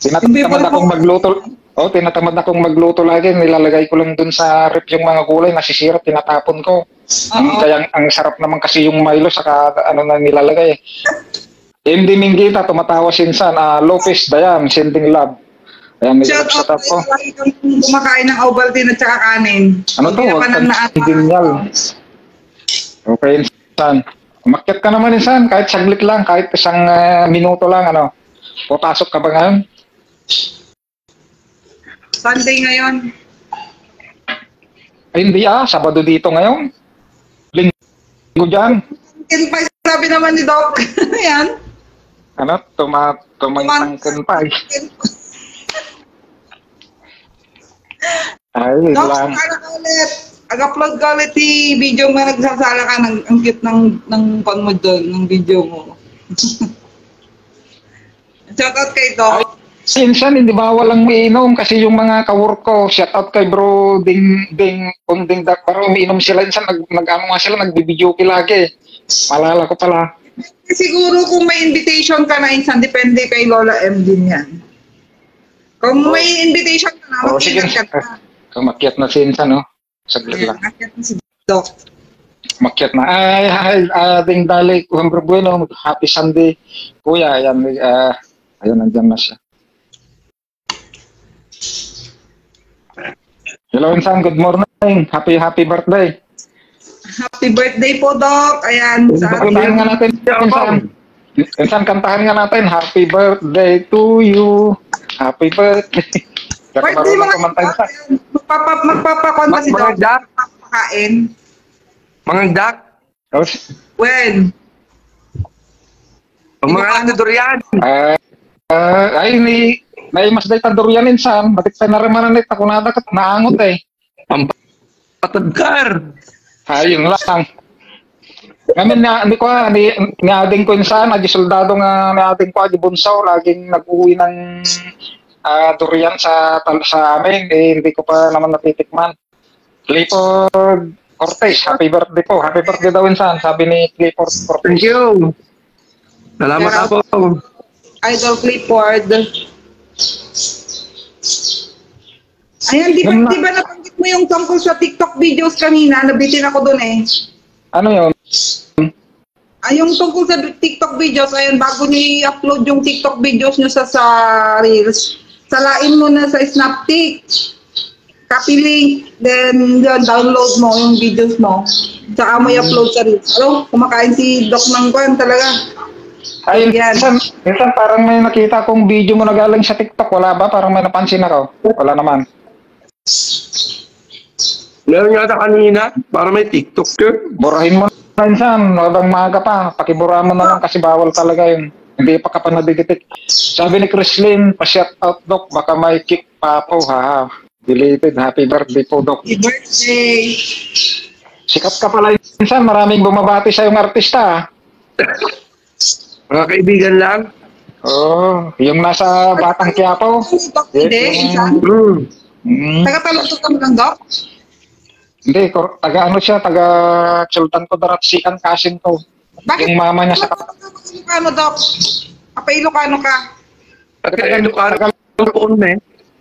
Tinatamad akong magluto. Oh, tinatamad akong magluto lagi. Nilalagay ko lang dun sa rep yung mga gulay, nasisira, tinatapon ko. Kaya ang sarap naman kasi yung Milo saka ano na nilalagay. Hindi Minggita, tumatawa sinsan. Lopez Dayan, sending love. Ayan, Shout out po. Kumakain ng Ovaltine at saka kanin. Ano to? Huwag kang genial. Okay, insan. Umakyat ka naman, insan. Kahit saglit lang, kahit isang minuto lang, ano. Papasok ka ba ngayon? Sunday ngayon. Ay, hindi Sabado dito ngayon. Linggo dyan. Sabi naman ni Doc. Yan. Ano? Tumangkan pa. Ay, Doc, lang. Ag-upload ka ulit yung video mo, nagsasala ka ang cute ng pan mo doon, ng video mo. Shout out kay Doc. Minsan, hindi bawal lang umiinom kasi yung mga ka-work ko, shout out kay bro, ding, para umiinom sila, minsan nag-ano nga sila, nagbibideo lagi. Malala ko pala. Siguro kung may invitation ka na insan, depende kay Lola M din yan. Kung may invitation ka na, mag-ingat ka na. Makyat na si insan, no? Saglit lang. Makyat na si Doc. Makyat na. Ay, ding dali, Kuya Bueno, happy Sunday. Kuya, ayan, ayun, nandiyan na siya. Hello, insan, good morning. Happy birthday. Happy birthday po, Doc. Ayan. Kantahan nga natin, insan. Insan, kantahan nga natin. Happy birthday to you. Happy birthday. Birthday mga magpapakon ba si Doc? Magpapakain. Mga Doc? When? Mga ano durian? Ay, may mas day durian insan. Batik tayo narimanan ako nadakat. Naangot Ang patagkar. Ayun lang. Ngayon hindi ko ni ading ko insan, soldado nga ni ading ko bunsaw, laging nag-uwi ng durian sa amin, hindi ko pa naman natitikman. Clifford Cortez, happy birthday po. Happy birthday daw insan, sabi ni Clifford Cortez. Thank you. Salamat po. Idol Clifford. Ayan, di ba nabanggit mo yung tungkol sa TikTok videos kanina? Nabitin ako dun Ano yun? Yung tungkol sa TikTok videos, ayun, bago niyo i-upload yung TikTok videos nyo sa Reels, salain mo na sa Snaptik. Copy link, then download mo yung videos mo. Tsaka mo i-upload sa Reels. Ano? Kumakain si Doc ng kwan talaga. Ay, minsan parang may nakita kong video mo na galing sa TikTok. Wala ba? Parang may napansin ako. Wala naman. Meron yata kanina, para may TikTok yun. Burahin mo na insan. Habang maaga pa. Pakibura mo na lang kasi bawal talaga yun. Hindi pa ka pa nadiditik. Sabi ni Chrislyn, pa-shout out Doc. Baka may kick pa po. Deleted. Happy birthday po, Doc. Happy birthday. Sikat ka pala insan. Maraming bumabati sa yung artista. Mga kaibigan lang. Yung nasa Batang Quiapo. Hindi, taga-talutog ka mo lang, Doc? Hindi, taga-ano siya, taga-Sultan Kudarat, sikan kasin ko. Bakit? Yung mama niya sa Ilocano, Doc? Ilocano ka?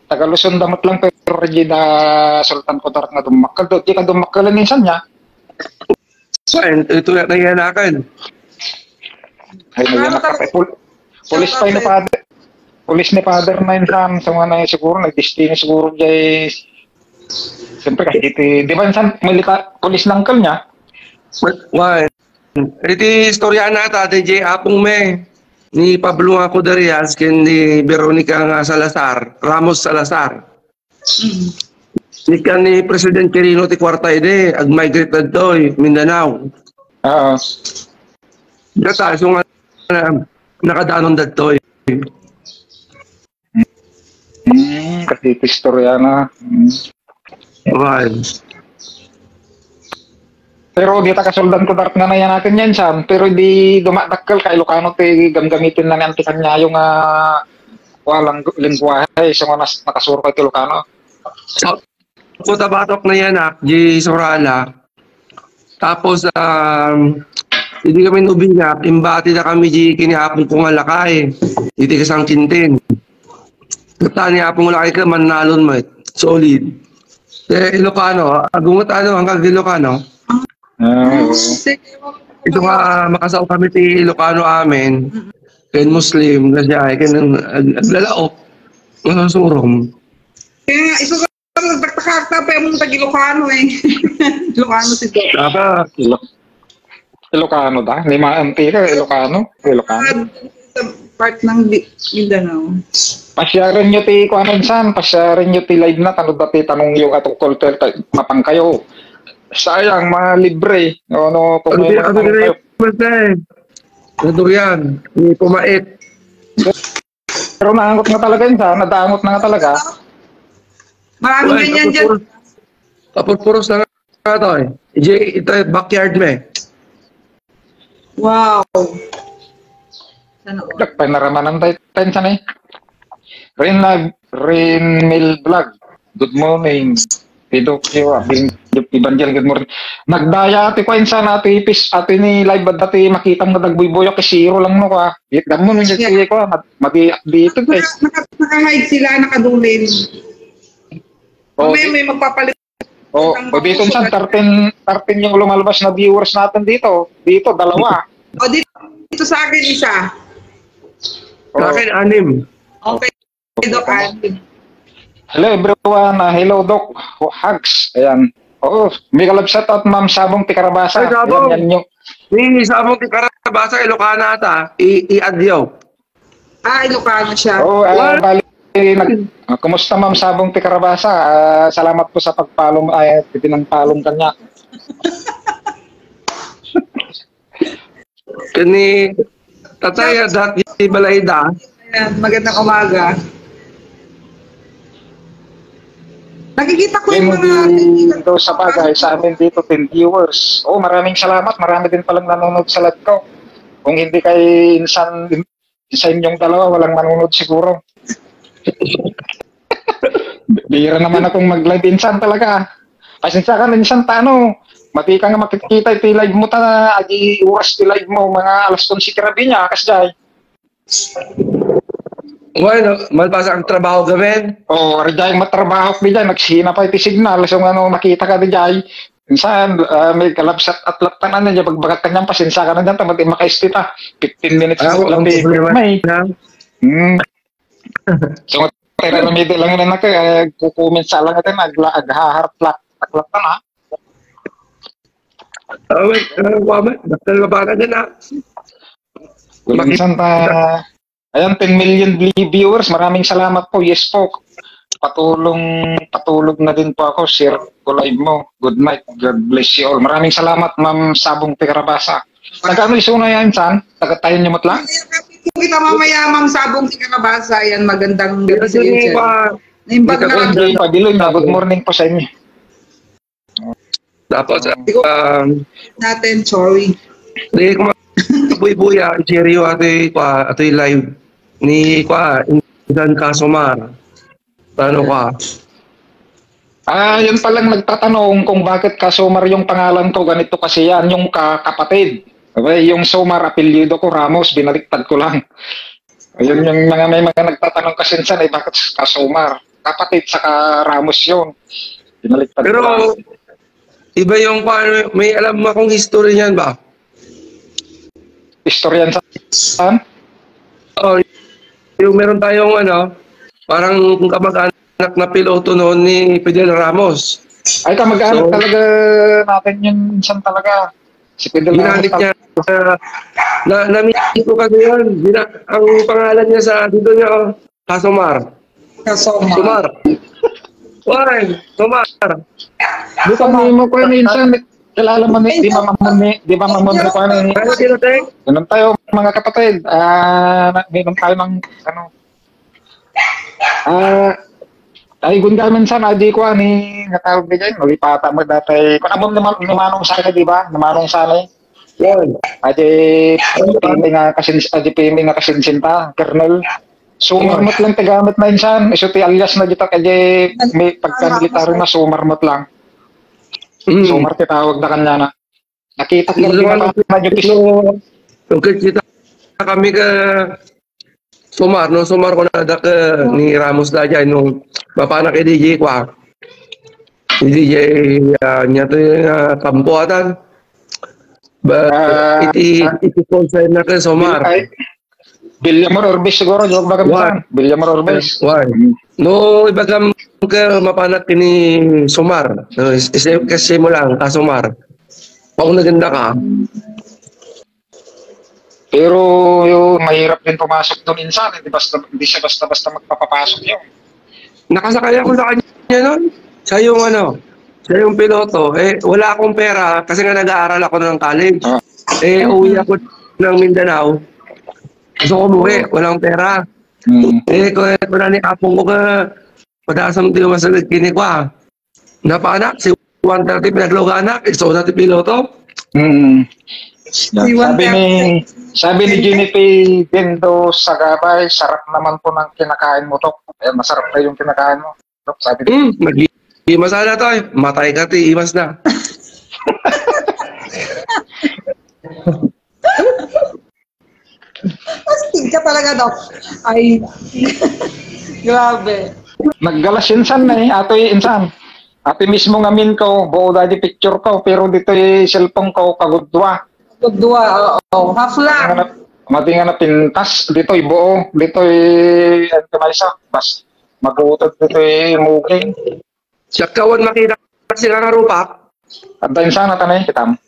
Taga-Luzon damot lang, pero Regina Sultan Kudarat nga dumakal. Di ka dumakal minsan niya. Ito na nangyayakan. Ay, pulis pa ni Father. Pulis ni Father na insan. Sa mga na siguro, nag-destiny siguro dyan. Siyempre kasi di ba insan, pulis ng uncle niya? Why? Ito istorya na DJ Apong me. Ni Pablo nga Cudarias, ni Veronica nga Salazar, Ramos Salazar. Ni President Quirino ti Cuartayde, ag-migrate na doy, Mindanao. Data, so nga nakadanon datoy. Kasi ito istorya na. Pero di kasuldan ko darat nga na yan natin yan, Sam. Pero di dumadakkel kay Ilocano ti gamgamitin na ni antikan niya yung walang lingwahe. So nga nakasuro kay Ilocano. So tabatok na yan di Sorala. Tapos hindi kami nubinak, imbati na kami di kinihapon kong alakay. Hindi kasang kintin. Tani apong laki ka, manalon mo. Solid. Ilocano, agungot hanggang Ilocano. Ito nga, makasaw kami ti Ilocano amin. Kaya Muslim, kaya naglalaok. Surong. Kaya nga, isa ka nagtaktakakta pa yung tag-Ilocano eh. Ilocano si Doc. Dapat. Ilocano da? Hindi maanti ka, Ilocano? Ilocano? Sa part ng Mindanao. Pasyarin nyo ti Kwanansan, pasyarin nyo ti live na, tanong dati tanong yung atukol mapang kayo. Sayang, mga libre. No, kung may matanong kayo. Durian, pumait. Pero naangot na talaga yun, nadaangot na nga talaga. Maraming ganyan dyan. Kapurpuros na nga ito eh. Ito backyard me. Wow. Sana all. Panaramanan tayo sa eh. Rain Mail Vlog. Good morning. Pedokyo, Evangel, good morning. Nagdaya ati ko insa na ati ni live ba dati makita mo nagbuy-buyo kasi zero lang no ka. Gamo nung jay ko magi-update eh. Naka-hide sila, nakadulin. May magpapalit. Dito sa 13 yung lumalabas na viewers natin dito. Dito, dalawa. Dito sa akin isa. Sa akin, 6. Okay, Doc, 6. Hello everyone, hello Doc, hugs. Ayan. May kalab shout out Ma'am Sabong Tikarabasa. Ay, Sabong. Yan yung... Sabong Tikarabasa, Ilocana ata. I-adyaw. Ilocano siya. Bali, kumusta Ma'am Sabong Tikarabasa? Salamat po sa pagpalong, pinangpalong kanya. Kani, tataya dati Balayda. Ayan, magandang umaga. Nakikita ko yung mga dito sa bagay sa amin dito 10 viewers. Maraming salamat. Marami din palang nanonood sa live ko. Kung hindi kay insan sa inyong dalawa, walang nanonood siguro. Bira naman akong mag-live insan talaga. Pasensya ka insan mati ka nga makikita iti live mo agi oras ti live mo mga alas 11 karabi niya kasjay. Well, malpasa ang trabaho gawin. Rejay matrabaho ko diyan, nagsina pa iti signal, so makita ka diyan. Minsan may kalabsat at latanan niya pagbagat kanyang pasensya ka na diyan tamad makaistita. 15 minutes lang di may. So tera na medyo lang na kukument sa lang natin aghaharap taklak na. Bakal babaga din na. Minsan ayan, 10 million viewers. Maraming salamat po. Yes po. Patulog na din po ako. Share ko live mo. Good night. God bless you all. Maraming salamat, Ma'am Sabong Tikarabasa. Nag-ano iso na yan, San? Tayo niyo lang? Kita mamaya, Ma'am Sabong Tikarabasa. Yan, magandang gabi. Pabiloy na. Good morning po sa inyo. Tapos, natin, sorry. Hindi ko buya, seryo ato'y live ni Idan Kasomar. Paano ka? Yun palang nagtatanong kung bakit Kasomar yung pangalan ko. Ganito kasi yan, yung kapatid. Okay, yung Somar, apelyido ko, Ramos, binaliktad ko lang. Ayun yung may mga nagtatanong kasi saan, bakit Kasomar? Kapatid, saka Ramos yun. Binaliktad ko lang. Pero, iba yung may alam mo akong history niyan ba? Historian saan? Yung meron tayong parang kamag-anak na piloto noon ni Fidel Ramos. Ay, kamag-anak talaga natin yun saan talaga. Si Fidel Ramos. Niya. Na-meet ko kasi yun. Ang pangalan niya sa dito niya, Kasomar. Somar. Why? Somar. Bukan mo ko yun insan. Kilala mo di ba mamon ko ano ganun tayo mga kapatid. Meron tayo ng ay gundaman sana di ko ani natawag diyan malipata mo dati kung amon namanong sana di ba namanong sana yan adi pimi nga kasinsinta kernel sumarmot lang tagamit na insan iso ti alias na dito kaya may pagkandidato na sumarmot lang. So, Marte tawag na kanya na. Nakita ko rin na yung piso. Kung kita kami Sumar, no sumar ko na ni Ramos da dyan, nung mapanak kay DJ ko si DJ niya to yung kampuatan. Iti concern na kay Sumar. Villamor Orbes siguro, joke ba kami saan? Villamor Orbes. Why? No, iba ka mapanak ni Sumar. No, kasi mo lang, Sumar. Pag naganda ka. Pero yung mahirap din pumasok doon minsan, hindi siya basta-basta magpapapasok yun. Nakasakay ako sa kanya nun. Siya yung piloto. Wala akong pera kasi nga nag-aaral ako ng college. Uwi ako ng Mindanao. Gusto ko umuwi, walang pera. Kung na ni Apong ko ka, padasam tayo masalit kini ko Napanak, si 130 pinagloganak, so natin piloto. Sabi ni Jenny P. Gendo sa gabay, sarap naman po ng kinakain mo to. Masarap na yung kinakain mo. Sabi ni Imas na to matay ka imas na. Astig ka talaga, Doc. Ay, grabe. Naggalas insan na ato insan. Ati mismo ngamin ko, buo dadi picture ko, pero dito yung cellphone ko, kagudwa. Kagudwa, oo. Half lang. Mati nga na pintas, dito yung buo, dito yung antimaysa, bas mag-uutod dito yung muging. Siya kawan makita sila na rupak. At dahil sana tanay kitam.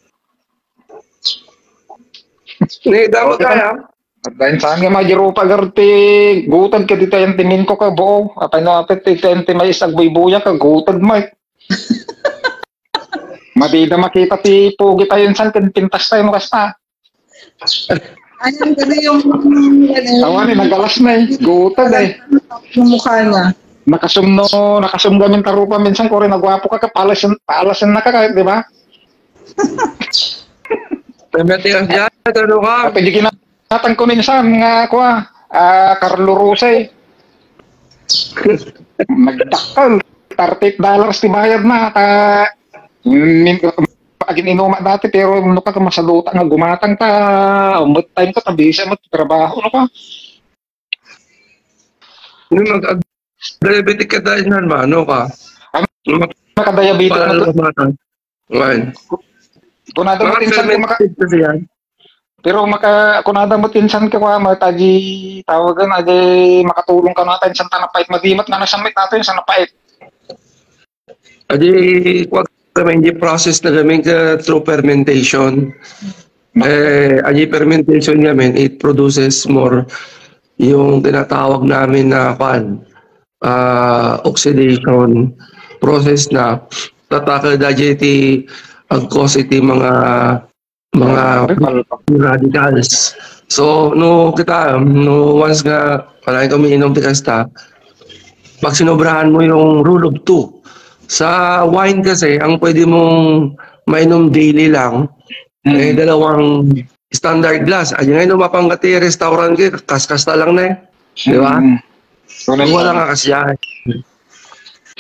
Dapat kaya. At dahil saan nga majirupa garti, gutad ka dito yung timin ko ka buo. Apay na apit ito yung timay sagbuy-buya ka, gutad mo Madida makita ti pugi tayo saan, pintas tayo mo kasta. Ayun, kasi yung... Awan nagalas na gutad Yung mukha niya. Nakasum gamin tarupa minsan ko rin nagwapo ka paalasan na ka kahit, di ba? Pemetias dyan, ano ka? At hindi kinatan ko minsan nga ako Carlo Rosay. Nagdakal. $30 tibayad na. Agin inuma dati pero ano ka masaluta nga gumatang ta. Umot time ko tabisa mo trabaho. Ano ka? Diabetic ka dahil yan ba? Ano ka? Makadiabetic na to. Kunada mo tinsan ko pero kunada mo tinsan ko mataji tawagan adi makatulong ka natin sa tanapait magimat na nasamit natin sa napait. Adi wag kami hindi process na kami through fermentation. Adi fermentation namin it produces more yung tinatawag namin na oxidation process na tataka dajeti ang cause iti mga radicals. So once nga palagi kami inom ti kasta, pag sinobrahan mo yung rule of 2 sa wine kasi ang pwede mong mainom daily lang dalawang standard glass. Ayun ngayon mapanggati restaurant kas-kasta lang na di ba? Wala nga kasi yan.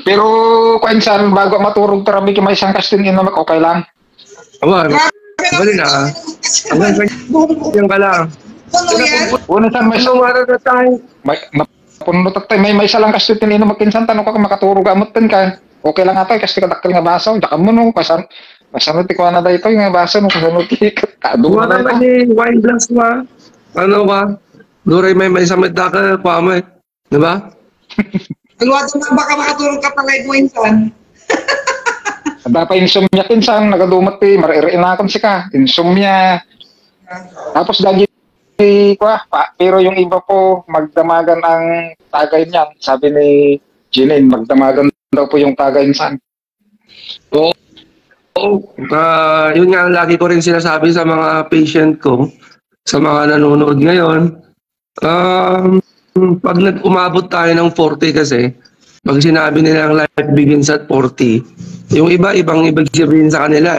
Pero kwensan bago maturog tarami may isang kastin inom okay lang. Aba, bali na. Yan ka lang. Una san may sumara na tayo. Puno tatay may isa lang kastin inom makinsan tanong ka makaturog amot tin ka. Okay lang atay kasi kadakkel nga baso, daka mo no pasan ti ko na dayto nga baso no kasunod ti kadu na dayto. Wine glass wa. Ano ba? Duray may samit daka pa mo. Di ba? Alwado na baka makatulong ka pala mo insan. Dapat insomnia kinsan nagadumat ti maririinakan si ka. Insomnia. Tapos dagi pero yung iba po magdamagan ang tagay niyan. Sabi ni Jeanine, magdamagan daw po yung tagay insan. Yun nga lagi ko rin sinasabi sa mga patient ko, sa mga nanonood ngayon. Pag umabot tayo ng 40 kasi, pag sinabi nilang life begins at 40, yung ibang ibig sabihin sa kanila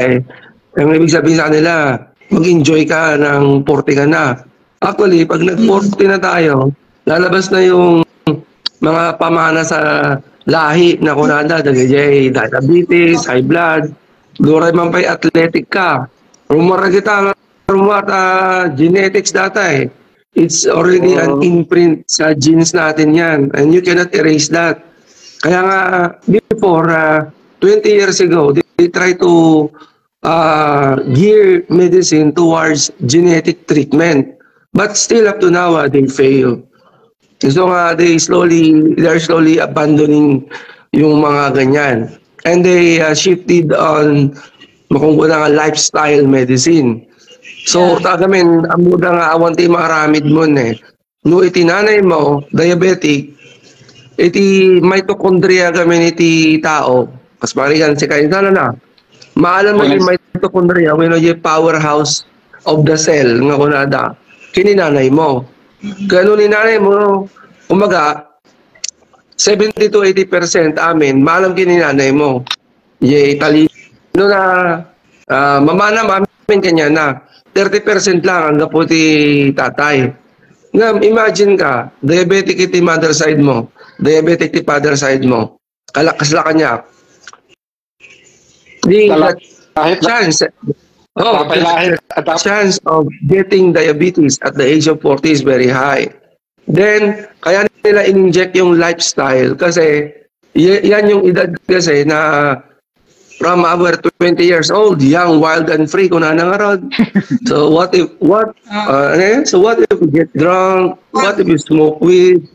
yung ibig sabihin sa kanila, mag-enjoy ka ng 40 ka na. Actually, pag nag-40 na tayo, lalabas na yung mga pamana sa lahi na kunada, diabetes, high blood, duray man pa'y athletic ka. Rumara kita, genetics data It's already an imprint sa genes natin yan. And you cannot erase that. Kaya nga, before, 20 years ago, they try to gear medicine towards genetic treatment. But still up to now, they fail. So they're slowly abandoning yung mga ganyan. And they shifted on makunguna nga lifestyle medicine. So, tagamin, amuda nga awan ti maaramid mo no iti nanay mo, diabetic, iti mitochondria gamin iti tao, kas marigan si kain na. Maalam mo yung mitochondria, when yung powerhouse of the cell, nga kunada, kininanay mo. Gano'n ni nanay mo, umaga, 70 to 80% amin, maalam kininanay mo. Talino na, mamana mamin kanya na. 30% lang ang gaputi tatay. Nga, imagine ka, diabetic iti mother side mo, diabetic iti father side mo, kalakas la kanya. The chance of getting diabetes at the age of 40 is very high. Then, kaya nila in-inject yung lifestyle kasi yan yung edad kasi na from our 20 years old, young, wild, and free, kung nanangarod. So what if we get drunk? What if we smoke weed?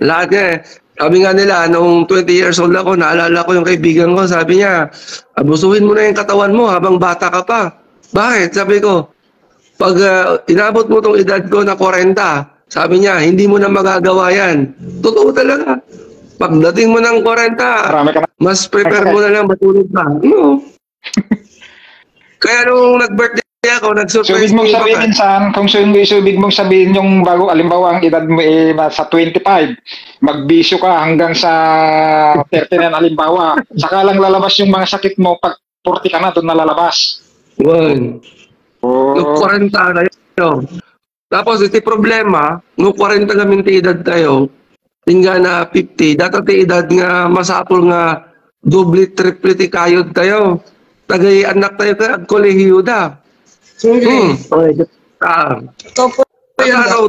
Lahat niya. Sabi nga nila, nung 20 years old ako, naalala ko yung kaibigan ko, sabi niya, abusuhin mo na yung katawan mo habang bata ka pa. Bakit? Sabi ko, pag inabot mo tong edad ko na 40, sabi niya, hindi mo na magagawa yan. Totoo talaga. Pagdating mo ng 40, mas prepare mo na lang matulog ka. No. Kaya nung nag-birthday ako, nag-surprise mong sabihin minsan, kung ibig mong sabihin yung bago, alimbawa ang edad mo sa 25, magbisyo ka hanggang sa 39 alimbawa, saka lang lalabas yung mga sakit mo, pag 40 ka na, doon nalalabas. Well, nung 40 na yun. Tapos iti problema, nung 40 namin edad tayo, tingga na 50, dati edad nga masapol nga doble triple kayod tayo. Tagay anak tayo ka kolehiyo da.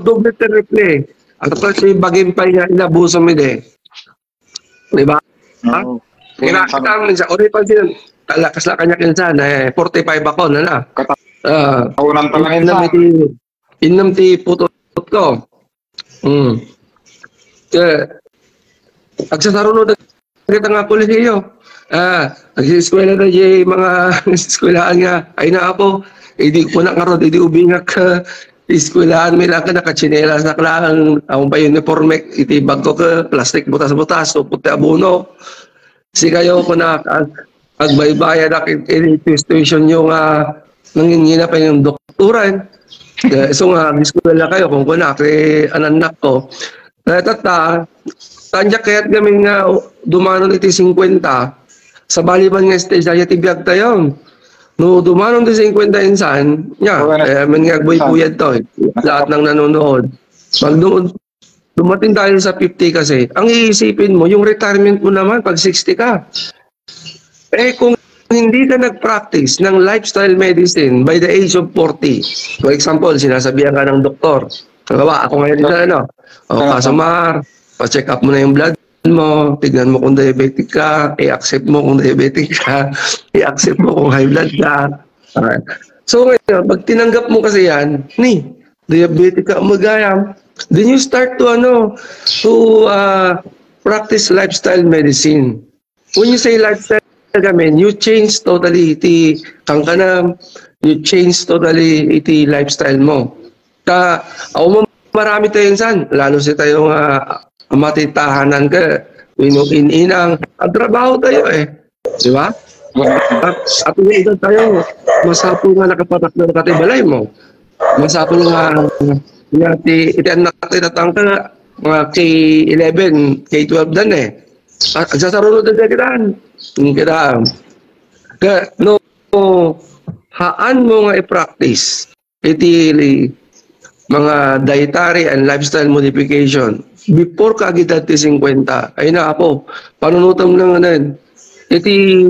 Doble triple. At tapos yung bagimpay nga inabuso mo de. Diba? Kinakita mo sa ori pa sila. Talakas la kanya kinsan 45 ako na. Kaunan pa lang insan. Inam ti putot ko. Agsasarunod kita nga kolehiyo. Nag-eskwela na yung mga eskwelaan nga. Ay na ako, hindi ko na karod, hindi ubingak ka. Eskwelaan, may lang ka nakachinelas na kailangan. Ako pa uniforme, itibag ko ka, plastic butas-butas, so puti abuno. Si kayo ko na agbaybayan na institution yung nangingina pa yung doktoran. So nga, eskwela kayo, kung kunak, ananak ko. Tanjak kaya't kami nga dumanon iti 50 sa baliban nga stage ay tibiyag tayo. No dumanon iti 50 insan, man nga buhay-buyad to. Lahat ng nanonood. Pag dumating tayo sa 50 kasi, ang iisipin mo, yung retirement mo naman pag 60 ka. Kung hindi ka nag-practice ng lifestyle medicine by the age of 40, for example, sinasabihan ka ng doktor, ako ngayon dito kasumar, pa-check up mo na yung blood mo, tignan mo kung diabetic ka, i-accept mo kung diabetic ka, i-accept mo kung high blood ka. Alright. So ngayon, pag tinanggap mo kasi yan, diabetic ka, magayam, then you start to practice lifestyle medicine. When you say lifestyle, you change totally iti kangkanam, you change totally iti lifestyle mo. Marami tayo insan, lalo si tayo matitahanan ka, inang, ang trabaho tayo di ba? At yung tayo, masapol nga nakapatak na nakatibalay mo. Masapol nga, itianak natin natang ka, mga K11, K12 dan At sasarunod na kitaan. Kaya, haan mo nga i-practice, mga dietary and lifestyle modification before kaagad ti 50 ay na ako panunutam lang iti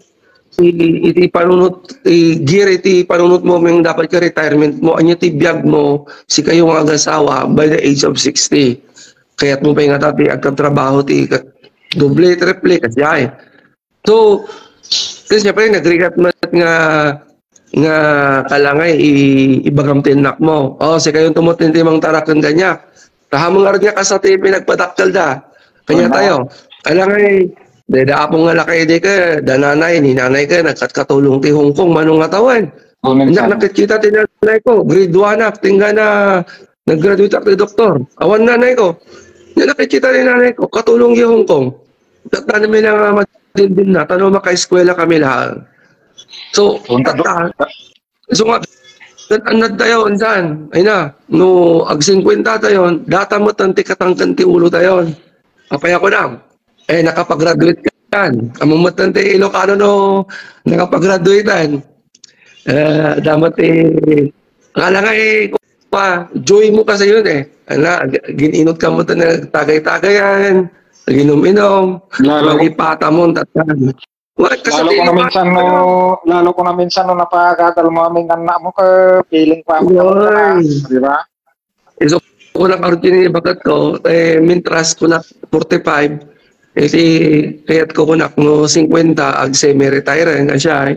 iti panunot gear iti panunot mo yung dapat ka retirement mo anya ti biyag mo si kayo nga agasawa by the age of 60 kaya't mo pa yung tati agkatrabaho ti doble triple kasi ay so kasi syempre nagrigat mo nga kalangay ibagam tinak mo si kayo tumutin ti mang tarak ng ganyak tahamang arad nga kasati pinagpadaktal da kanya tayo kalangay dada apong nga lakay di ka, dananay, ni nanay ka, nagkatkatulong ti Hong Kong, manong ngatawan. Nakikita ti nanay ko, grade 1 na, tingga na, nag-graduate ako ti doktor. Awan nanay ko. Nakikita ni nanay ko, katulong ti Hong Kong. Tatan namin na matindin na, tanong maka-eskwela kami lahat. So, so nga, anad tayo, saan? Ay na, no, ag 50 tayo, data mo tanti katangkan ti ulo tayo. Apay ako na. Nakapag-graduate ka yan. Amumatan tayo Ilocano no, nakapag-graduate damat akala nga joy mo kasi yun gininot ka mo ta nagtagay-tagayan, ginom-inom, magipata mo, tatan. Lalo ko na minsan no napakadal mo aming anak mo ka, feeling pa mo di ba? So, kung nakaroon yung bagat ko, mintras ko na 45, kaya't ko kunak mo 50 ag semi-retire nga siya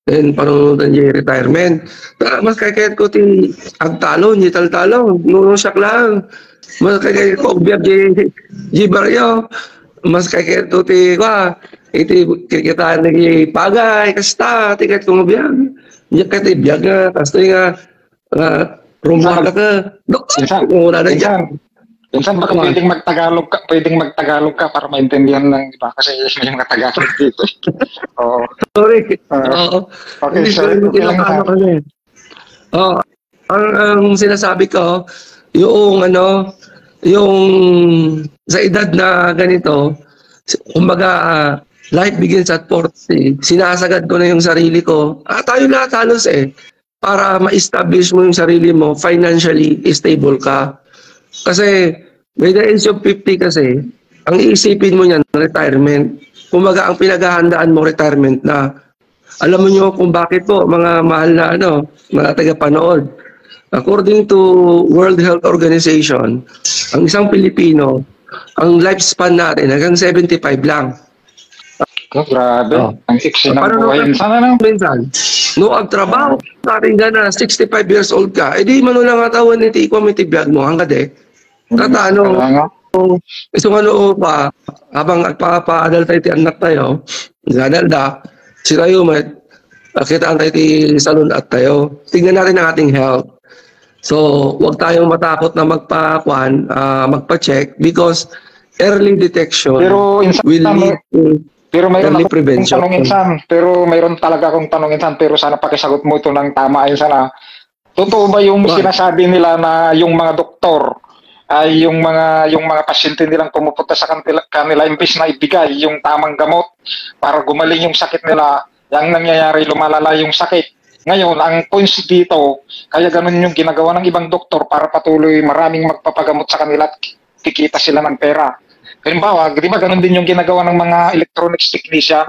then panunutan niya retirement mas kaya't ko ti agtalo ni taltalo no siyak lang mas kaya't ko biyag di baryo mas kaya't ko ti iti kikita nagi pagay kasta tikat ko biyag niya kati biyag nga tas nga rumah ka doktor wala na dyan. Minsan baka pwedeng magtagalog ka para maintindihan ng iba kasi may mga Tagalog dito. Sorry. Okay, sorry. Ang sinasabi ko, yung sa edad na ganito, kumbaga life begins at 40. Sinasagad ko na yung sarili ko. Tayo lahat halos para ma-establish mo yung sarili mo, financially stable ka. Kasi by the age of 50 kasi, ang iisipin mo niyan, retirement. Kumbaga, ang pinaghahandaan mo, retirement na. Alam mo nyo kung bakit po, mga mahal na mga tagapanood. According to World Health Organization, ang isang Pilipino, ang lifespan natin hanggang 75 lang. Grabe. Ang iksi ng buhay. Sana nang minsan. No, ang trabaho natin na 65 years old ka, di man lang katawan ni Tiko may tibiyag mo hanggang tatano gusto nga pa habang agpapa-adult tayo ti anak tayo ganalda si tayo kitaan tayo ti salon at tayo tingnan natin ang ating health so wag tayong matakot na magpa-check because early detection will lead to early prevention. Pero mayroon talaga akong tanong insan pero sana pakisagot mo ito ng tama sana. Totoo ba yung sinasabi nila na yung mga doktor ay yung mga pasyente nilang pumupunta sa kanila imbis na ibigay yung tamang gamot para gumaling yung sakit nila, yung nangyayari lumalala yung sakit. Ngayon, ang points dito, kaya ganun yung ginagawa ng ibang doktor para patuloy maraming magpapagamot sa kanila at kikita sila ng pera. Halimbawa, di ba ganun din yung ginagawa ng mga electronics technician?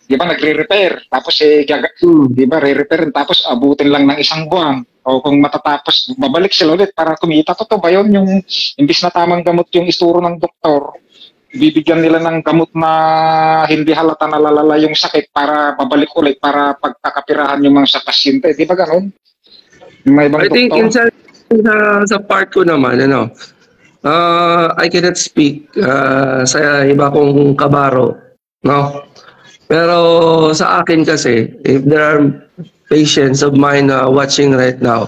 Di ba nagre-repair, tapos di ba re-repair, tapos abutin lang ng isang buwan. O kung matatapos, babalik sila ulit para kumita. Totoo ba yun? Yung imbis na tamang gamot yung isturo ng doktor, bibigyan nila ng gamot na hindi halata nalalala yung sakit para babalik ulit para pagkakapirahan yung mga sa pasyente. Di ba ganun? May ibang I think sa part ko naman, I cannot speak sa iba kong kabaro, no? Pero sa akin kasi, if there are patients of mine watching right now,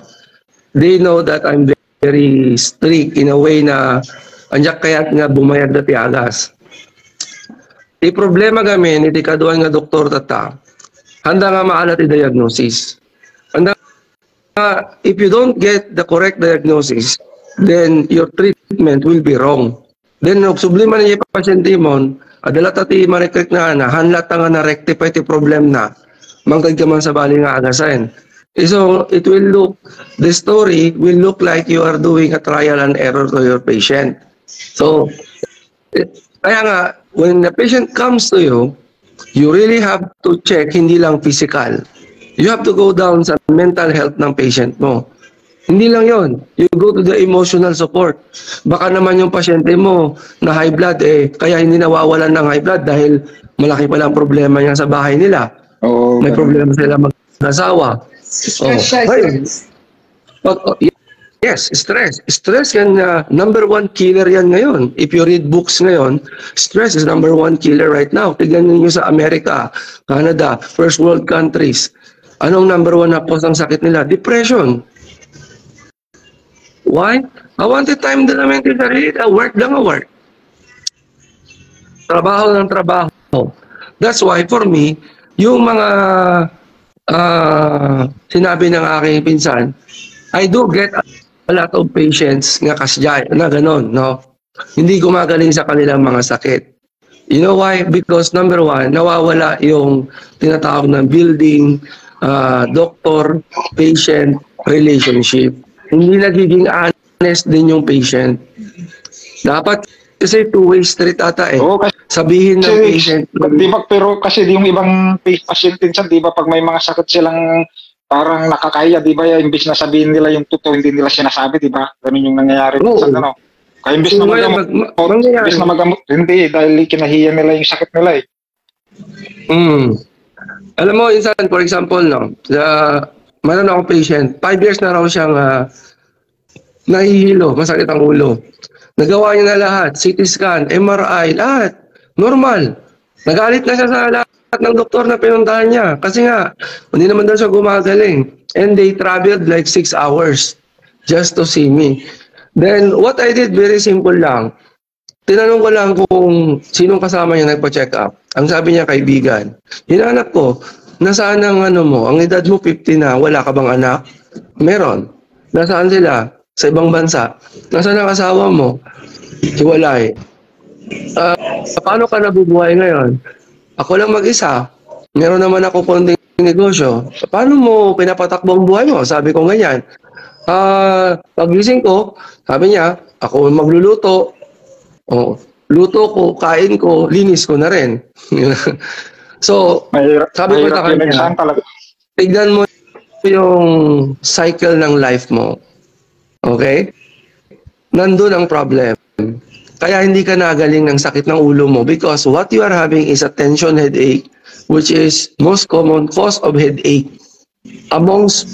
they know that I'm very strict in a way na anjak kaya't nga bumayag na tiagas. Di problema kami, hindi kaduan nga doktor tata, handa nga maalat i-diagnosis. Handa nga, if you don't get the correct diagnosis, then your treatment will be wrong. Then, subliman niya yung pasyente mo, adala tati marekrik na hanlat nga na rectify ti problem na, mangkag ka man sa bali nga agasan. So, it will look, the story will look like you are doing a trial and error to your patient. So, kaya nga, when the patient comes to you, you really have to check, hindi lang physical. You have to go down sa mental health ng patient mo. Hindi lang yon. You go to the emotional support. Baka naman yung pasyente mo na high blood, kaya hindi nawawalan ng high blood dahil malaki pala ang problema niya sa bahay nila. Oo. May problema sila mag-asawa. Stress siya, Ayun. stress. Yes, stress. Stress yan, number one killer yan ngayon. If you read books ngayon, stress is number one killer right now. Tignan niyo sa Amerika, Canada, first world countries. Anong number one na cause ng sakit nila? Depression. Why? I wanted time din namin sa sarili. Work lang work. Trabaho ng trabaho. That's why for me, yung mga sinabi ng aking pinsan, I do get a lot of patients nga kasjay, na ganon, no? Hindi gumagaling sa kanilang mga sakit. You know why? Because number one, nawawala yung tinatawag na building, doctor-patient relationship. Hindi nagiging honest din yung patient. Dapat kasi two-way street ata Oo, kasi Sabihin ng patient. di ba, pero kasi yung ibang patient din di ba, pag may mga sakit silang parang nakakaya, di ba, imbis na sabihin nila yung totoo, hindi nila sinasabi, di ba? Ganun yung nangyayari. Oo. Ano? Kaya imbis na magamot, imbis na magamot, hindi, dahil kinahiya nila yung sakit nila Alam mo, insan, for example, no, mayroon akong patient, 5 years na raw siyang nahihilo, masakit ang ulo. Nagawa niya na lahat, CT scan, MRI, lahat, normal. Nagalit na siya sa lahat ng doktor na pinuntahan niya. Kasi nga, hindi naman daw siya gumagaling. And they traveled like 6 hours just to see me. Then, what I did, very simple lang. Tinanong ko lang kung sinong kasama niya nagpa-check up. Ang sabi niya, kaibigan. Hinanap ko, nasaan ang ano mo? Ang edad mo 50 na, wala ka bang anak? Meron. Nasaan sila? Sa ibang bansa. Nasaan ang asawa mo? Hiwalay. Paano ka nabubuhay ngayon? Ako lang mag-isa. Meron naman ako konting negosyo. Paano mo pinapatakbo ang buhay mo? Sabi ko ganyan. Pagising ko, sabi niya, ako magluluto. Luto ko, kain ko, linis ko na rin. So, sabi ko sa kanya, tignan mo yung cycle ng life mo. Okay? Nandun ang problem. Kaya hindi ka nagaling ng sakit ng ulo mo because what you are having is a tension headache, which is most common cause of headache amongst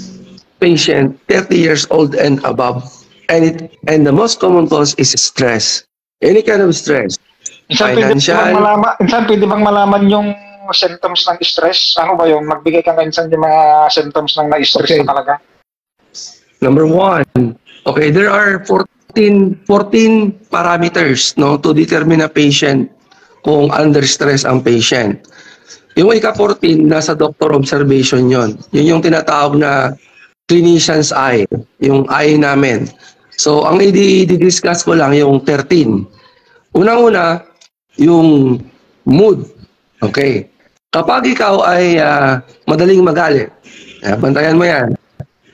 patient 30 years old and above. And the most common cause is stress. Any kind of stress. Financial. Insan, pwede bang malaman yung symptoms ng stress? Ano ba yung magbigay ka minsan yung mga symptoms ng na-stress na talaga? Number one, okay, there are 14 parameters, no, to determine a patient kung under stress ang patient. Yung ika-14, nasa doctor observation yon. Yun yung tinatawag na clinician's eye, yung eye namin. So, ang i-discuss ko lang yung 13. Unang-una, yung mood. Okay. Kapag ikaw ay madaling magalit, bantayan mo yan.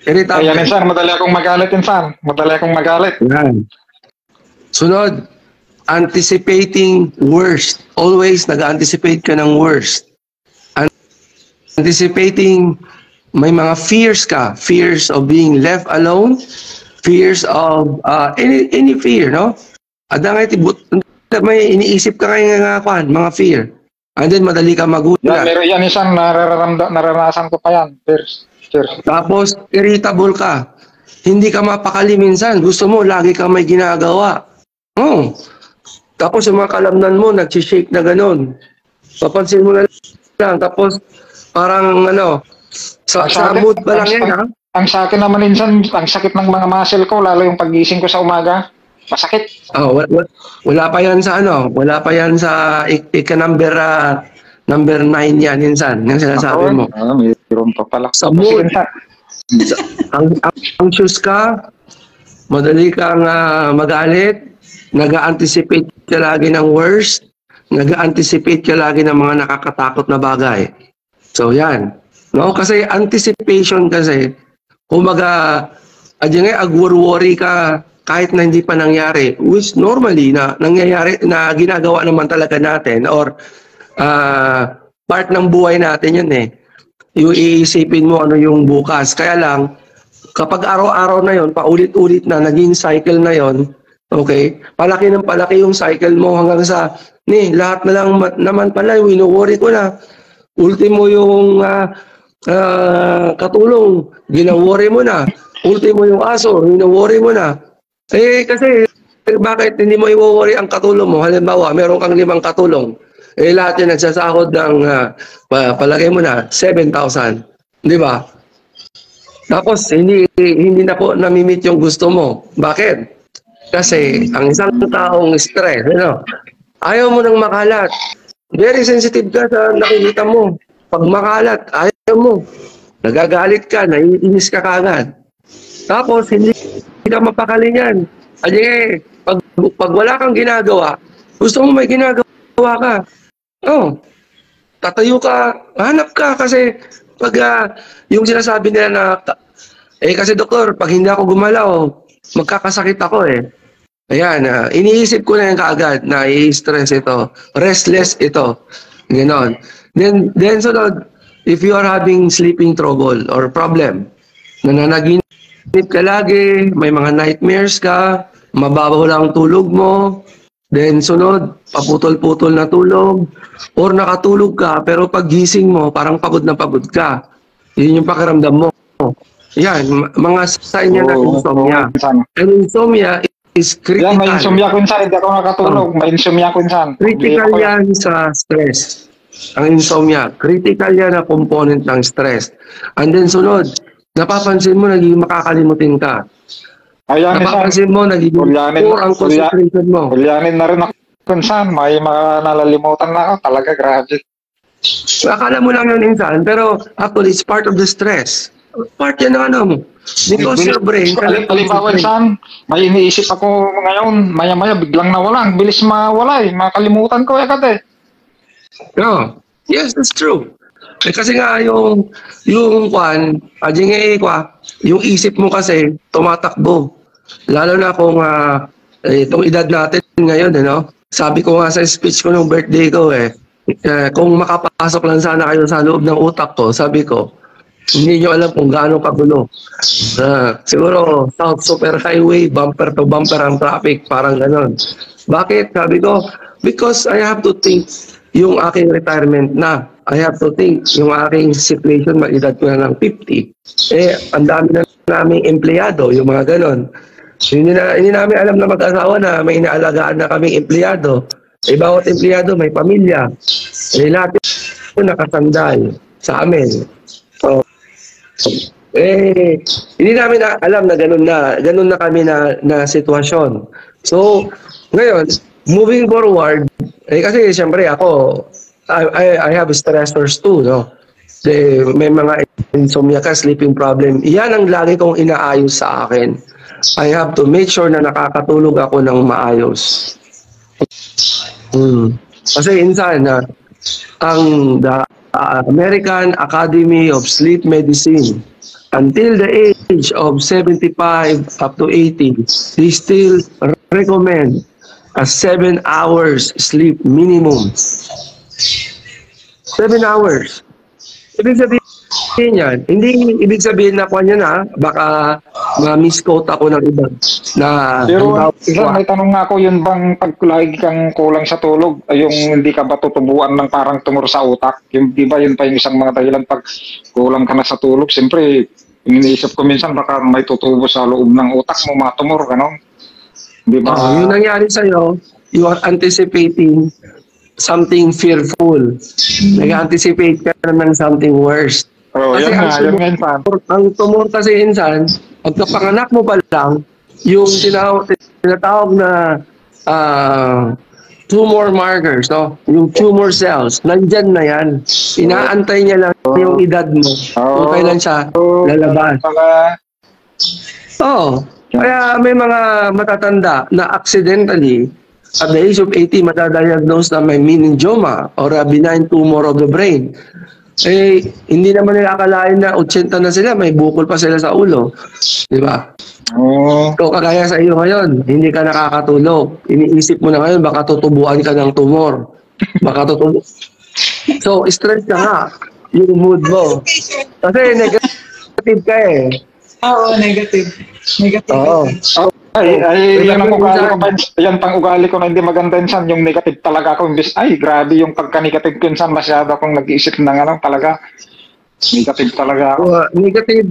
Irritable. Ayan, insan, madali akong magalit, insan. Madali akong magalit. Yan. Sunod, anticipating worst. Always nag-anticipate ka ng worst. Anticipating, may mga fears ka. Fears of being left alone. Fears of any fear, no? May iniisip ka kayo mga fear. And then madali ka magulat. Meron yan, insan, naranasan ko pa yan. Fears. Tapos, irritable ka. Hindi ka mapakali minsan. Gusto mo, lagi ka may ginagawa. Tapos, yung mga kalamnan mo, nag-shake na ganun. Papansin mo na lang. Tapos, parang, sa mood pa lang yan, ha? Ang sa akin naman minsan, ang sakit ng mga muscle ko, lalo yung pagising ko sa umaga. Masakit. Wala pa yan sa Wala pa yan sa number 9 yan, insan. Yung sinasabi mo. Mayroon pa pala. Sa mood. Anxious ka, madali kang magalit, nag-anticipate ka lagi ng worst, nag-anticipate ka lagi ng mga nakakatakot na bagay. So yan. No? Kasi anticipation kasi, kumaga, agwar-worry ka kahit na hindi pa nangyari, which normally na nangyayari, na ginagawa naman talaga natin, or part ng buhay natin yun eh. Yung iisipin mo ano yung bukas. Kaya lang, kapag araw-araw na yon, paulit-ulit na, naging cycle na yon, okay, palaki ng palaki yung cycle mo hanggang sa, lahat na lang naman pala, wino-worry ko na. Ultimo yung katulong, gina-worry mo na. Ultimo yung aso, wino-worry mo na. Kasi, bakit hindi mo i-worry ang katulong mo? Halimbawa, meron kang 5 katulong. Lahat yung nagsasahod ng, palagay mo na, 7,000. Di ba? Tapos, hindi na po namimit yung gusto mo. Bakit? Kasi, ang isang taong stress, ayaw mo nang makalat. Very sensitive ka sa nakikita mo. Pag makalat, ayaw mo. Nagagalit ka, naiinis ka kagad. Tapos, hindi ka mapakali yan. Pag wala kang ginagawa, gusto mo may ginagawa ka. Tatayo ka, hanap ka kasi pag yung sinasabi nila na kasi doktor, pag hindi ako gumalaw, magkakasakit ako eh. Ayan, iniisip ko na yan kaagad na i-stress ito, restless ito. Ganon. Then sunod, if you are having sleeping trouble or problem, nananaginip ka lagi, may mga nightmares ka, mababaw lang tulog mo, then sunod, paputol-putol na tulog, or nakatulog ka, pero pag gising mo, parang pagod na pagod ka. Yun yung pakiramdam mo. Yan, mga sign niya na insomnia. And insomnia is critical. Yan, may insomnia ko insan, hindi ako nakatulog. May insomnia ko insan. Critical yan sa stress. Ang insomnia, critical yan na component ng stress. And then sunod, napapansin mo, naging makakalimutin ka. Ayan, napapansin mo, nagiging poor ang concentration mo. Kulyanin na rin ako insan. May mga nalalimutan na ako. Talaga, grabe. Akala mo lang yun insan, pero actually, it's part of the stress. Part yan ng ano mo. Because your brain... Halimbawa insan, may iniisip ako ngayon, maya-maya, biglang nawala. Ang bilis mawala eh. Makalimutan ko agad eh. No. Yes, that's true. Kasi nga yung yung isip mo kasi tumatakbo. Lalo na kung itong edad natin ngayon, sabi ko nga sa speech ko ng birthday ko kung makapasok lang sana kayo sa loob ng utak ko, sabi ko, hindi nyo alam kung gaano kagulo. Siguro, South Super Highway, bumper to bumper ang traffic, parang ganon. Bakit? Sabi ko, because I have to think yung aking retirement na. I have to think yung aking situation, mag-edad ko na ng 50. Ang dami na naming empleyado, yung mga ganon. Hindi namin alam na mag-asawa na may inaalagaan na kaming empleyado. Bawat empleyado may pamilya. Lahat yung nakasandal sa amin. So, hindi namin alam na ganun na kami na sitwasyon. So, ngayon, moving forward, kasi siyempre ako, I have stressors too, May mga insomnia ka, sleeping problem. Iyan ang lagi kong inaayos sa akin. I have to make sure na nakakatulog ako ng maayos. Kasi insan ang the American Academy of Sleep Medicine, until the age of 75 up to 80, they still recommend a 7 hours sleep minimum. 7 hours. Ibig sabihin yan, hindi ibig sabihin na kanya na, baka ma-misquote ako ng iba. Pero may tanong nga ako, yun bang pag lagi kang kulang sa tulog, yung hindi ka ba tutubuan ng parang tumor sa utak? Yung, di ba yun pa yung isang mga dahilan pag kulang ka na sa tulog? Siyempre, iniisip ko minsan baka may tutubo sa loob ng utak mo, matumor, gano'n. Di ba? Yung nangyari sa'yo, you are anticipating something fearful. Nag-anticipate ka ng something worse. Kasi ang tumor kasi insan, pagkapanganak mo pa lang, yung tinatawag na tumor markers, yung tumor cells, nandyan na yan. Inaantay niya lang yung edad mo kung kailan siya lalabas. Kaya may mga matatanda na accidentally, at the age of 80, matadiagnose na may meningioma or a benign tumor of the brain. Hindi naman nila akalain na 80 na sila, may bukol pa sila sa ulo. Di ba? So, kagaya sa iyo ngayon, hindi ka nakakatulog. Iniisip mo na ngayon, baka tutubuan ka ng tumor. Baka tutubo. So, stress ka nga. Yung mood mo. Kasi negative ka eh. Oo, negative. Negative. Oo. Yan ang ugali ko pa. Yan pang ugali ko na hindi maganda insan. Yung negative talaga ako. Ay, grabe yung pagka-negative ko insan. Masyado akong nag-iisip ng talaga. Negative talaga ako. Negative,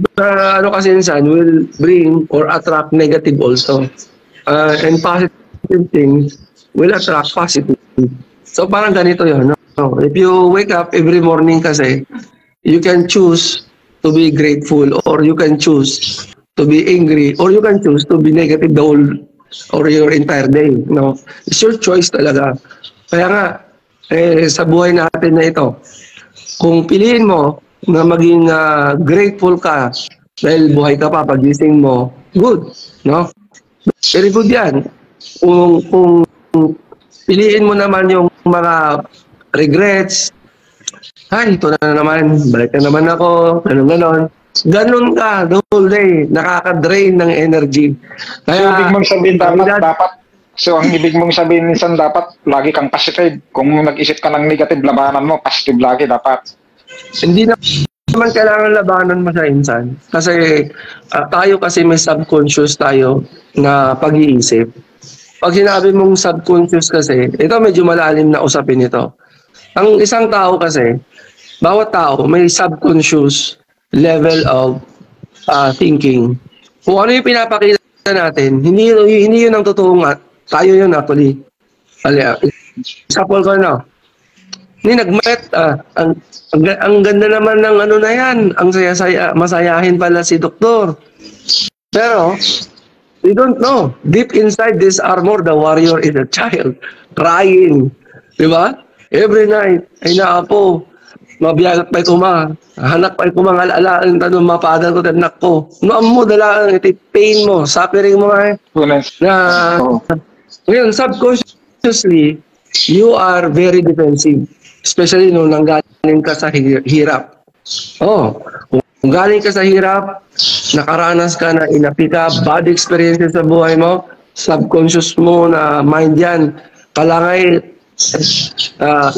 kasi insan will bring or attract negative also. And positive things will attract positive. So parang ganito yun. No? If you wake up every morning kasi, you can choose to be grateful or you can choose to be angry or you can choose to be negative the whole or your entire day. No? It's your choice talaga. Kaya nga, sa buhay natin na ito, kung piliin mo na maging grateful ka dahil buhay ka pa, pagising mo, good. No? Very good yan. Kung piliin mo naman yung mga regrets, ay, ito na naman, balik na naman ako, ganon. Ganon ka the whole day, nakaka-drain ng energy. Kaya, ang ibig mong sabihin minsan dapat lagi kang positive. Kung nag-isip ka ng negative, labanan mo, positive lagi dapat. Hindi naman kailangan labanan mo sa insan. Kasi tayo kasi may subconscious tayo na pag-iisip. Pag sinabi mong subconscious kasi, ito medyo malalim na usapin ito. Ang isang tao kasi, bawat tao may subconscious level of thinking. Kung ano yung pinapakita natin, hindi yun ang totoo nga. Tayo yun actually. Example ko na. Hindi nag-met, ang ganda naman ng na yan. Ang masayahin pala si doktor. Pero, we don't know. Deep inside this armor, the warrior is a child. Crying. Diba? Every night, ay naapo. Mabiyagat pa'y kuma. Hanak pa'y kuma. Alalaan tanong mapadal ko tanak ko. Noon mo, dalaan iti pain mo. Suffering mo nga ngayon, subconsciously, you are very defensive. Especially nung nanggaling ka sa hirap. Kung galing ka sa hirap, nakaranas ka na inapi ka, bad experiences sa buhay mo, subconscious mo na mind yan. Kalangay,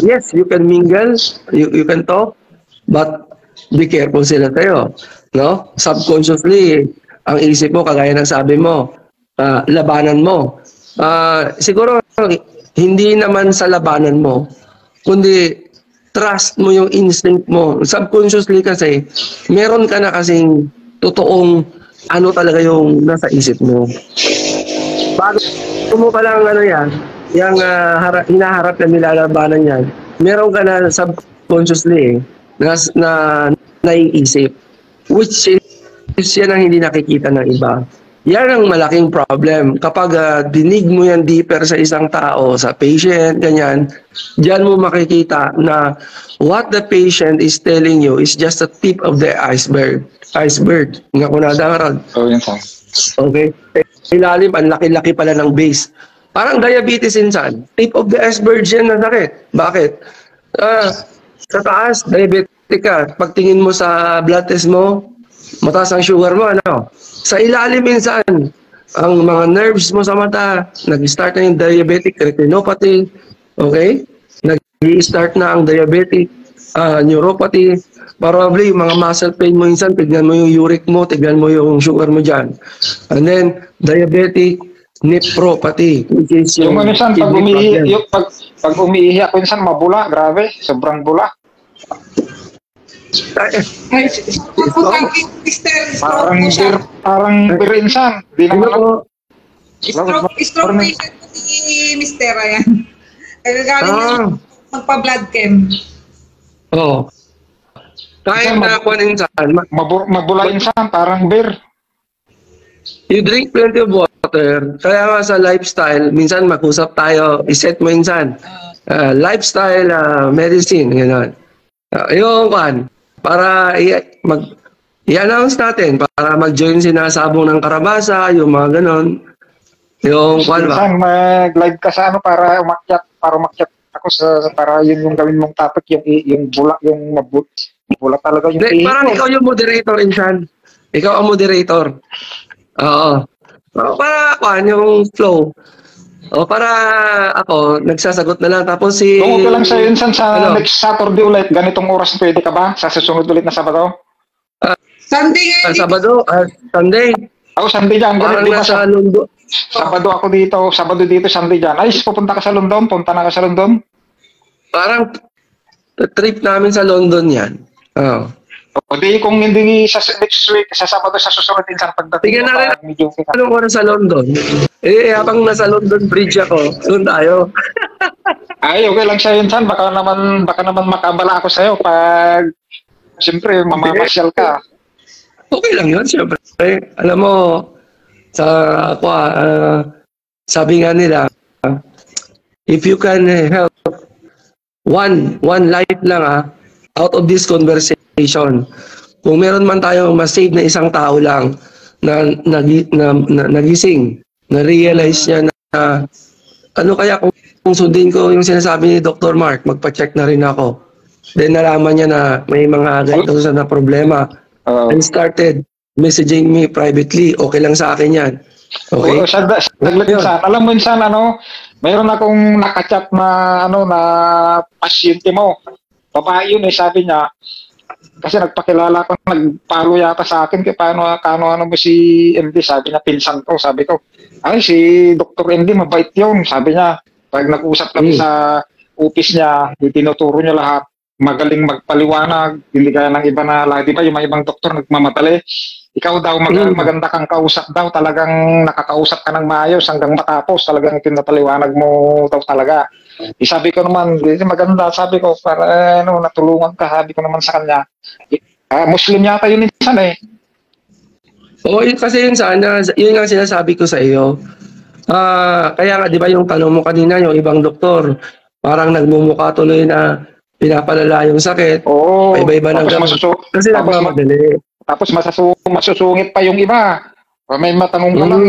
yes, you can mingle, you can talk, but be careful sila tayo. No? Subconsciously, ang isip mo, kagaya ng sabi mo, labanan mo. Siguro, hindi naman sa labanan mo, kundi trust mo yung instinct mo. Subconsciously kasi, meron ka na kasing totoong ano talaga yung nasa isip mo. Bago mo pa lang yan, yung hinaharap na nilalabanan yan, meron ka na subconsciously na naiisip. Which is yan ang hindi nakikita ng iba. Yan ang malaking problem. Kapag dinig mo yan deeper sa isang tao, sa patient, ganyan, diyan mo makikita na what the patient is telling you is just a tip of the iceberg. Iceberg. Nga ko nadarag. Okay? Ilalim, ang laki-laki pala ng base. Parang diabetes insan. Tip of the iceberg yan na sakit. Bakit? Sa taas, diabetic ka. Pagtingin mo sa blood test mo, mataas ang sugar mo, ano? Sa ilalim minsan, ang mga nerves mo sa mata, nag-start na yung diabetic retinopathy, okay? Nag-start na ang diabetic neuropathy, probably yung mga muscle pain mo minsan, tignan mo yung uric mo, tignan mo yung sugar mo dyan. And then, diabetic nephropathy, which is yung minsan, pag umiihi ako minsan, mabula, grabe, sobrang bula. Parang beer insan. Di naman stroke patient ko si Mr. Ayan. Galing magpa-blood chem. Oo. Kahit na kuwan insan. Mabula insan, parang beer. You drink plenty of water. Kaya nga sa lifestyle, minsan mag-usap tayo, iset mo insan. Lifestyle medicine, gano'n. Yung kuwan. Para i-announce natin, para mag-join sinasabong ng Karabasa, yung mga ganon. Yung kwan ba? Mag-live ka sa para umakyat ako para yun yung gawin mong topic, yung bula, yung mabula talaga yung parang ikaw yung moderator, Insan. Ikaw ang moderator. Oo. Para kwan, yung flow. O para ako, nagsasagot na lang. Tapos si... Kung okay lang sa'yo insan sa Ano? next Saturday ulit, ganitong oras pwede ka ba? Sa susunod ulit na Sabado? Sunday ngayon dito. Sabado, Sunday. Ako Sunday dyan, Parang di ba? nasa London. Sabado ako dito, Sabado dito, Sunday dyan. Ay, pupunta ka sa London? Punta na ka sa London? Parang trip namin sa London yan. Oh. O di, kung hindi sa next week, sa Sabado, sa susunod insan pagdating Tingnan mo, natin. medyo okay ka. Anong oras sa London? Habang nasa London Bridge ako, doon tayo. Ay, okay lang sa'yo insan. Baka naman makabala ako sa'yo pag, siyempre, mamamasyal ka. Okay lang yun, siyempre. Alam mo, sabi nga nila, if you can help one life lang out of this conversation, kung meron man tayong ma-save na isang tao lang na nagising, na-realize niya na ano kaya kung sundin ko yung sinasabi ni Dr. Mark, magpa-check na rin ako. Then nalaman niya na may mga ganito na problema and started messaging me privately. Okay lang sa akin yan. Okay? Oo, saglit insan. Alam mo insan, mayroon akong nakachat na, na pasyente mo. Babae yun sabi niya, kasi nagpakilala ko, nagpalo yata sa akin, kaya paano mo si MD, sabi niya, pinsan ko, sabi ko, ay, si Dr. MD, mabait yun, sabi niya, pag nag-usap kami sa office niya, tinuturo niya lahat, magaling magpaliwanag, hindi kaya ng iba na, di ba, yung mga ibang doktor nagmamadali, ikaw daw, maganda kang kausap daw, talagang nakakausap ka ng maayos hanggang matapos, talagang pinapaliwanag mo daw talaga. Sabi ko naman, maganda, sabi ko, para natulungan ka, sabi ko naman sa kanya. Muslim yata yun insan Oo, kasi yun sana, yun nga sinasabi ko sa iyo. Kaya nga, di ba yung tanong mo kanina, yung ibang doktor, parang nagmumukha tuloy na pinapalala yung sakit. Oo. Iba-iba ng gamot. Kasi nagmamadali. Tapos masusungit pa yung iba. May matanong ka lang,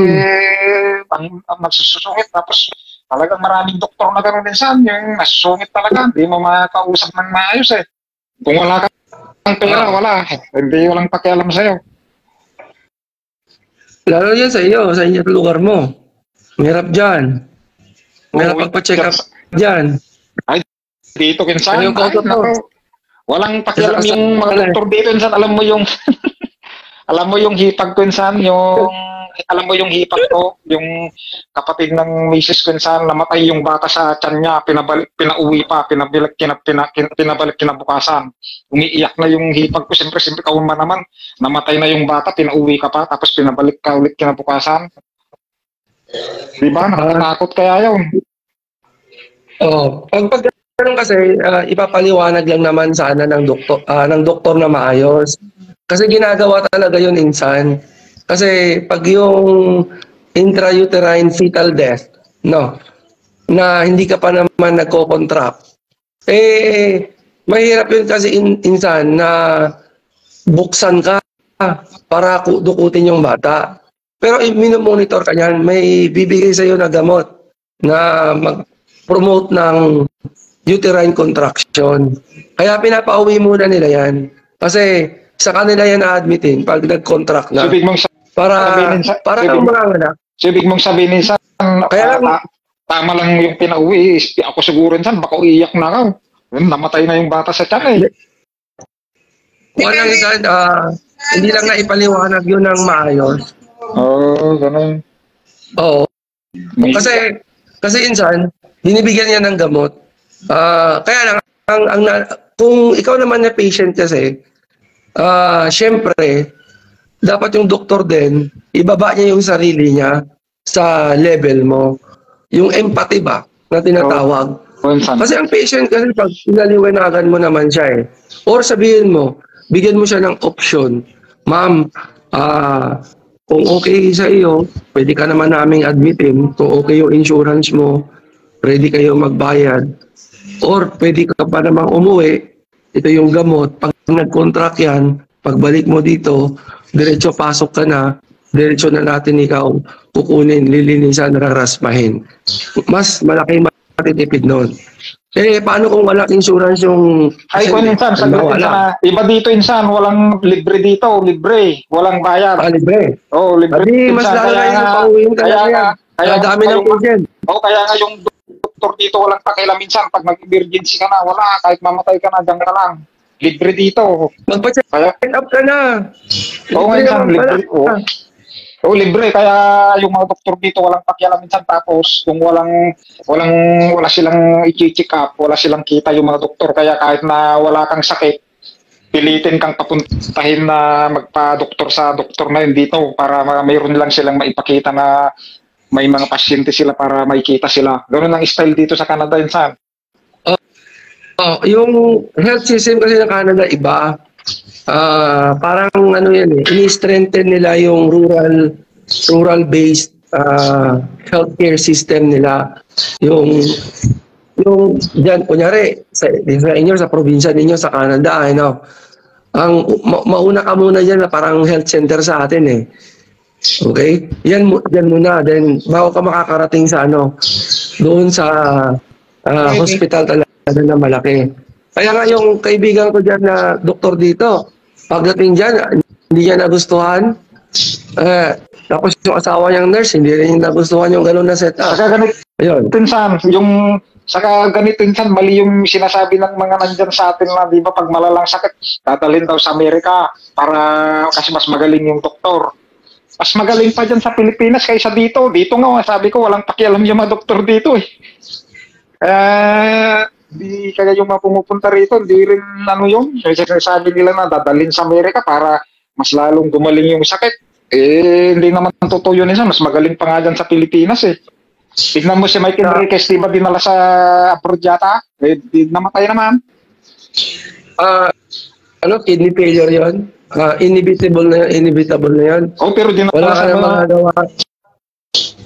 magsusungit. Tapos talagang maraming doktor na gano'n minsan, yung masusungit talaga, hindi mo makausap ng maayos Kung wala kang pera, wala. Hindi walang pakialam sa'yo. Lalo yan sa iyo lugar mo. Mahirap dyan. Mahirap magpa-check up dyan. Ay, dito kinsan. Yung walang pakialam yung mga doktor dito kinsan. Alam mo yung alam mo yung hipag ko kinsan, alam mo yung hipag ko, yung kapatid ng misis ko insan, namatay yung bata sa tiyan niya, pinauwi pa, pinabalik kinabukasan. Umiiyak na yung hipag ko, siyempre kauma naman, namatay na yung bata, pinauwi ka pa, tapos pinabalik ka ulit kinabukasan. Di ba? Nakatakot kaya yun. Pag ganun kasi, ipapaliwanag lang naman sana ng doktor na maayos. Kasi ginagawa talaga yun insan. Kasi pag yung intrauterine fetal death, na hindi ka pa naman nagko-contract, mahirap yun kasi insan na buksan ka para dukutin yung bata. Pero minomonitor ka niyan, may bibigay sa'yo na gamot na mag-promote ng uterine contraction. Kaya pinapauwi muna nila yan. Kasi sa kanila yan na-admitin pag nag-contract na. Para kang mga anak. So, ibig mong sabihin insan, kaya tama lang yung pinauwi. Ako siguro insan, baka uiyak na ako. Namatay na yung bata sa tiyan Walang insan, hindi lang na ipaliwanag yun ng maayos. Ganun. Oo. Kasi insan, binibigyan niya ng gamot. Kaya lang, kung ikaw naman na patient kasi, syempre, dapat yung doktor din, ibaba niya yung sarili niya sa level mo. Yung empathy ba, na tinatawag. Kasi ang patient kasi pag pinaliwanagan mo naman siya or sabihin mo, bigyan mo siya ng option. Ma'am, kung okay sa iyo, pwede ka naman naming admitin. Kung okay yung insurance mo, ready kayo magbayad. Or pwede ka pa namang umuwi, ito yung gamot. Pag nag-contract yan, pagbalik mo dito, diretso pasok ka na, diretso na natin ikaw kukunin, lilinisan, raraspahin. Mas malaki matitipid nun. Paano kung wala insurance yung... Ay, kung insan, iba dito insan, walang libre dito, libre. Walang bayad. Libre? Oo, libre. Mas lalo na yung pauwiin ka na yan. Kaya dami ng patient. Kaya nga yung doktor dito walang pakialam minsan. Pag nag-emergency ka na, wala. Kahit mamatay ka na, dyan ka lang. Libre dito. Magpa-check up ka na. Minsan, libre. Libre. Kaya yung mga doktor dito walang pakialam minsan. Tapos kung wala silang i-check up, wala silang kita yung mga doktor. Kaya kahit na wala kang sakit, pilitin kang papuntahin na magpa-doktor sa doktor na yun dito para mayroon lang silang maipakita na may mga pasyente sila para makikita sila. Ganun ang style dito sa Canada yun, San. Yung health system kasi ng Canada iba. Parang ano yan ini-strengthen nila yung rural-based healthcare system nila. Yung dyan, kunyari, sa inyo, sa probinsya ninyo, sa Canada, ang mauna ka muna dyan na parang health center sa atin Okay? Yan muna. Then, bago ka makakarating sa doon sa hospital talaga na malaki. Kaya nga yung kaibigan ko dyan na doktor dito, pagdating dyan, hindi niya nagustuhan. Tapos yung asawa niyang nurse, hindi rin nagustuhan yung gano'n na setup. Saka ganito insan, mali yung sinasabi ng mga nandyan sa atin na, di ba, pag malalang sakit, dadalhin daw sa Amerika kasi mas magaling yung doktor. Mas magaling pa dyan sa Pilipinas kaysa dito. Dito nga, sabi ko, walang pakialam yung mga doktor dito kaya yung mga pumupunta rito, hindi rin yun. Kasi sabi nila na dadalhin sa Amerika para mas lalong gumaling yung sakit. Hindi naman totoo yun mas magaling pa nga dyan sa Pilipinas Tignan mo si Mike Enriquez, di ba dinala sa abroad yata? Namatay naman. Kidney failure yun? Inevitable na yun. Pero dinala wala ka na magagawa.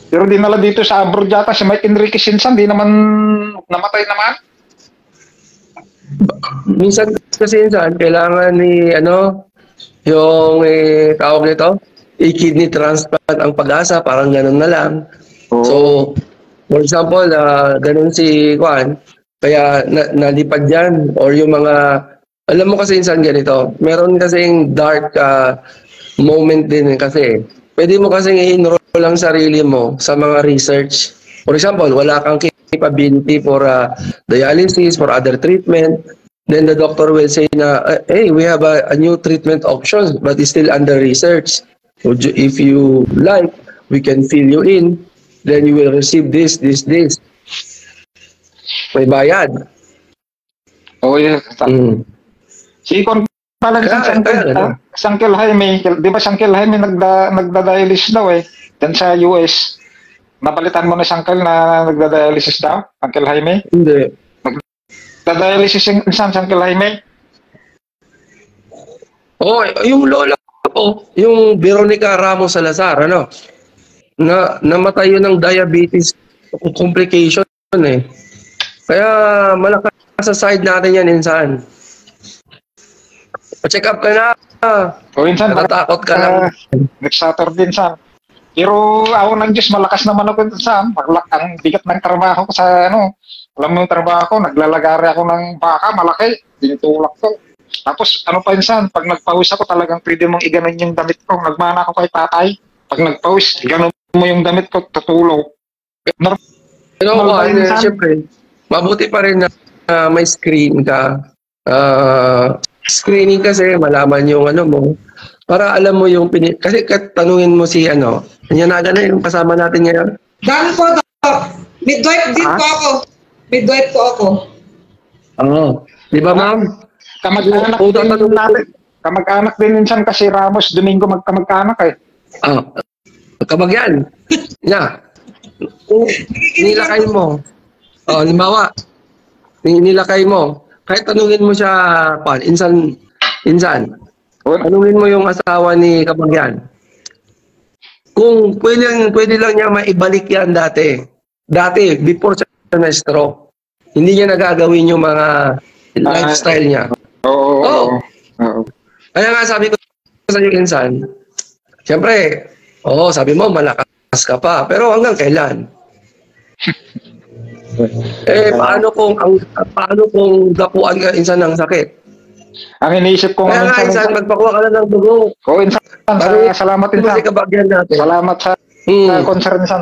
Pero dinala dito sa abroad yata si Mike Enriquez insan, di naman namatay naman. Minsan kasi kailangan ni yung tawag nito, i-kidney transplant ang pag-asa, parang ganun na lang. So, for example, ganun si Juan, kaya nalipad yan, or yung mga, alam mo kasi insan ganito, meron kasing dark moment din kasi. Pwede mo kasing i-enroll lang sarili mo sa mga research. For example, wala kang capability for dialysis, for other treatment. Then the doctor will say na, hey, we have a new treatment option, but it's still under research. So if you like, we can fill you in. Then you will receive this. May bayad. Si Kon talaga si Uncle Jaime, di ba si Uncle Jaime nagda-dialysis daw dyan sa US. Napalitan mo na si Uncle na nagda-dialysis daw, Uncle Jaime? Hindi. Nagda-dialysis si Uncle Jaime? Yung lola ko, yung Veronica Ramos Salazar, namatay yun ng diabetes complication Kaya malakas sa side natin yan insan. Pa-check up ka na. Insan, natatakot ka lang. Nag-Saturday insan. Pero ako ng Diyos, malakas naman ako insan. Ang bigat ng trabaho ko sa alam mo yung trabaho ko, naglalagari ako ng baka, malaki. Tinutulak ko. Tapos pa insan, pag nagpawis ako talagang pwede mong iganon yung damit ko. Nagmana ako kay tatay. Pag nagpawis, iganon mo yung damit ko, tutulog. Siyempre, mabuti pa rin na may screen ka. Screening kasi, malaman yung mo. Para alam mo yung kasi tanungin mo si Nyanaga na yung kasama natin ngayon. Dan po, midwife din po ako. Midwife po ako. Di ba, ma'am? Kamag-anak din minsan kasi Ramos, Domingo magkamag-anak Kamagyan. Kung nilakay mo, halimbawa, nilakay mo, kahit tanungin mo siya, insan, tanungin mo yung asawa ni Kamagyan. Kung pwede lang niya maibalik yan dati, before siya na-stroke, hindi niya nagagawin yung mga lifestyle niya. Oo. Kaya nga sabi ko sa iyo, insan, siyempre, sabi mo, malakas ka pa, pero hanggang kailan? Paano kung dapuan ka insan ng sakit? Ang iniisip ko kaya nga insan, magpakuha ka na ng dugo. Insan, salamat insan. Kasi kabagyan natin. Salamat sa concern sa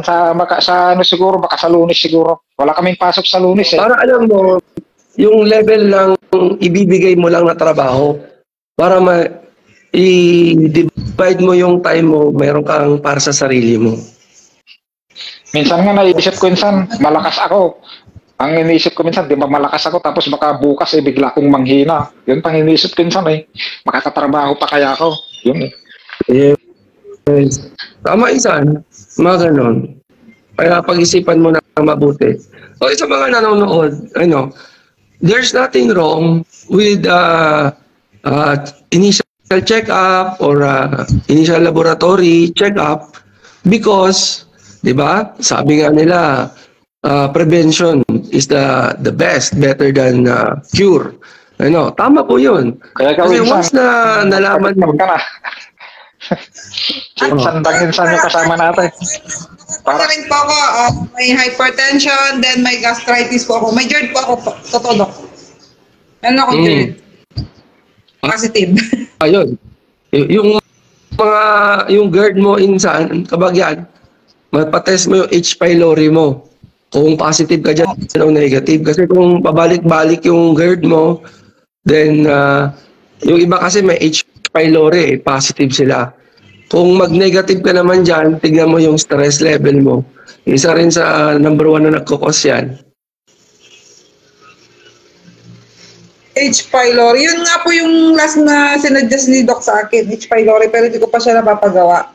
ano siguro, baka sa Lunes siguro. Wala kaming pasok sa Lunes eh. Para alam mo, yung level ng ibibigay mo lang na trabaho, para i-divide mo yung time mo, meron kang para sa sarili mo. Minsan nga naisip ko minsan, malakas ako. Ang iniisip ko minsan, di ba malakas ako, tapos baka bukas eh, bigla akong manghina. Yun pang iniisip ko minsan eh, makakatrabaho pa kaya ako. Yun eh. Yes. Tama isan, mga ganon. Kaya pag-isipan mo na mabuti. So sa mga nanonood, there's nothing wrong with initial check-up or initial laboratory check-up because, di ba, sabi nga nila, prevention is the best, better than cure. Tama po yun. Kaya kasi once na nalaman mo, sandangin sa mga kasama natin. Para rin po ako, may hypertension, then may gastritis po ako. May GERD po ako, totoo dok. Ano ako GERD? Positive. Ayun. Yung GERD mo insan, kabagyan, magpa-test mo yung H. pylori mo. Kung positive ka dyan o negative. Kasi kung pabalik-balik yung GERD mo, then yung iba kasi may H. pylori, positive sila. Kung mag-negative ka naman dyan, tignan mo yung stress level mo. Isa rin sa number 1 na nagkukos yan. H. pylori. Yun nga po yung last na sinadjust ni Doc sa akin. H. pylori, pero hindi ko pa siya napapagawa.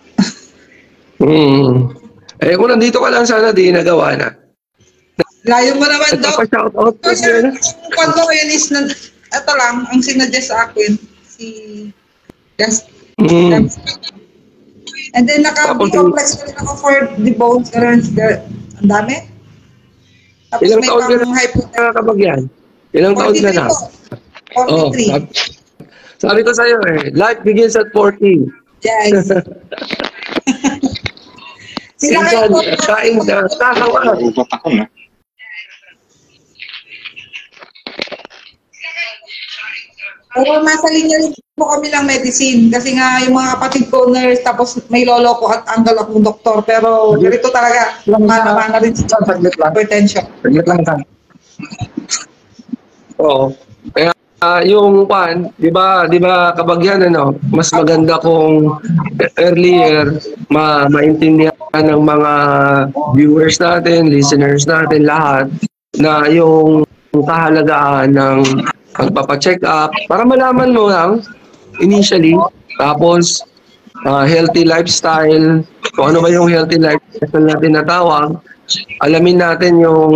Eh kung nandito ka lang sana, di nagawa na. Layo mo naman, Doc. Nagpapa-shoutout ko siya na. Kung ko ngayon is, ito lang, ang sinadjust sa akin, si And then naka-complex na rin ako for the bones. Ang dami. Tapos Ilang may taon ka pang hypertension. na kabagyan? Ilang taon ka na? 43. Sabi ko sa'yo life begins at 40. Yes. Sila kayo po. Kain ka, kakawa. Ubot ako na. Pero nasa linya rin po kami lang medicine. Kasi nga yung mga kapatid ko nurse, tapos may lolo ko at anggal akong doktor. Pero ganito talaga, mana rin sa hypertension. Saglit lang isang. Oo. Kaya yung pan, di ba kabagyan mas maganda kung earlier maintindihan ng mga viewers natin, listeners natin lahat na yung kahalagaan ng pagpapa-check up para malaman mo lang initially, tapos healthy lifestyle, kung ano ba yung healthy lifestyle na tinatawag, alamin natin yung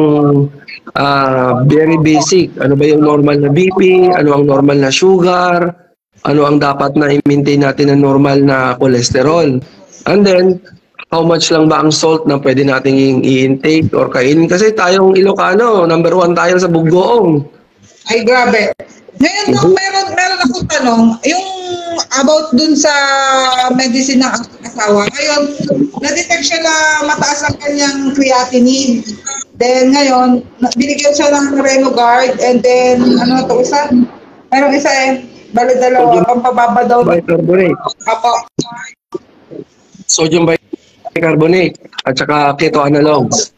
very basic, ano ba yung normal na BP, ano ang normal na sugar, ano ang dapat na i-maintain natin na normal na cholesterol, and then how much lang ba ang salt na pwede nating i-intake or kainin, kasi tayong Ilocano, number 1 tayo sa buggoong. Ay, grabe. Ngayon, Doc, meron akong tanong. Yung about dun sa medicine ng asawa. Ngayon, na-detect siya na mataas ang kanyang creatinine. Then, ngayon, binigyan siya ng Renogard. And then, ano ito isa? Merong isa bali dalawa. Pampababa daw. Bicarbonate. Apo. Sodium bicarbonate. At saka keto analogs.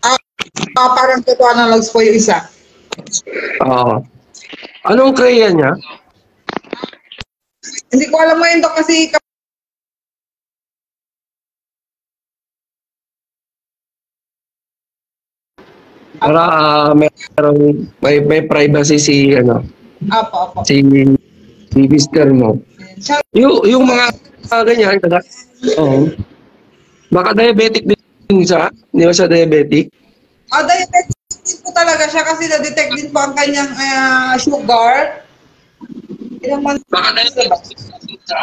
Parang keto analogs po yung isa. Anong kreya niya? Hindi ko alam mo yun, Doc, kasi Para may privacy si Apo. si visitor mo. Yung mga ganyan, baka diabetic din siya, hindi ba siya diabetic? Diabetic din po talaga siya kasi na-detect din po ang kanyang sugar. Ilang months.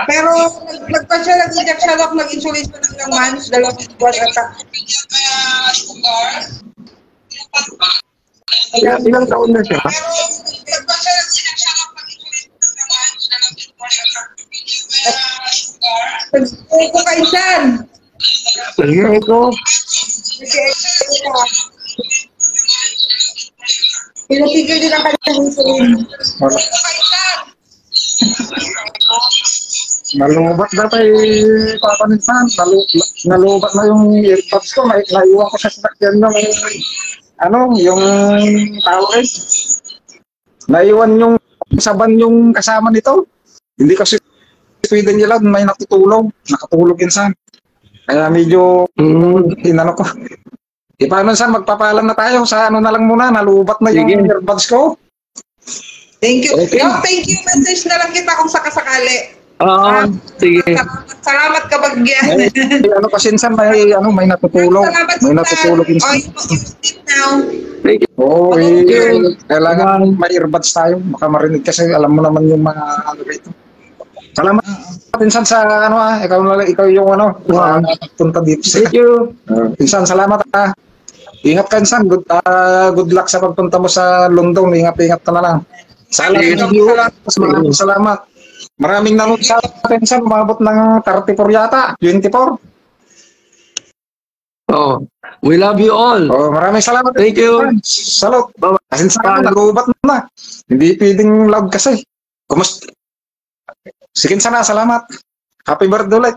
Pero nag-inject siya, nag-insulin siya ng ilang months, 2 buwan ata. Ilang taon na siya? Pero nag-inject siya, nag-insulin ng ilang months, 2 buwan ata. Nag-inject ko kaisan. Nag-inject ko? Pinatigil din ang kanyang insulin. Nalubat na tayo, Papa Minsan. Nalubat na yung earpods ko. Naiwan ko sa sasakyan ng yung tawag. Naiwan yung saban yung kasama nito. Hindi kasi pwede nila may nakatulog insan. Kaya medyo inano ko. Paano saan magpapalam na tayo sa ano na lang muna, nalubat na yung earbuds ko. Thank you. Okay. Thank you. Message na lang kita kung sakasakali. Sige. Salamat ka bagyan. Ano kasi insan may natutulog. May natutulog insan. Now. Thank you. Oo, kailangan may earbuds tayo. Baka marinig kasi alam mo naman yung mga rito. Salamat insan sa ikaw yung punta dito. Thank you. Insan, salamat Ingat ka insan. Good luck sa pagpunta mo sa London. Ingat ka na lang. Salamat. Maraming nanood sa atin insan. Umabot ng 34 yata. 24. Oh, we love you all. Oh, maraming salamat. Thank you. Salute. Bye-bye. Kasi sa nalubat na. Hindi pwedeng loud kasi. Kumusta? Sige sana, salamat. Happy birthday ulit.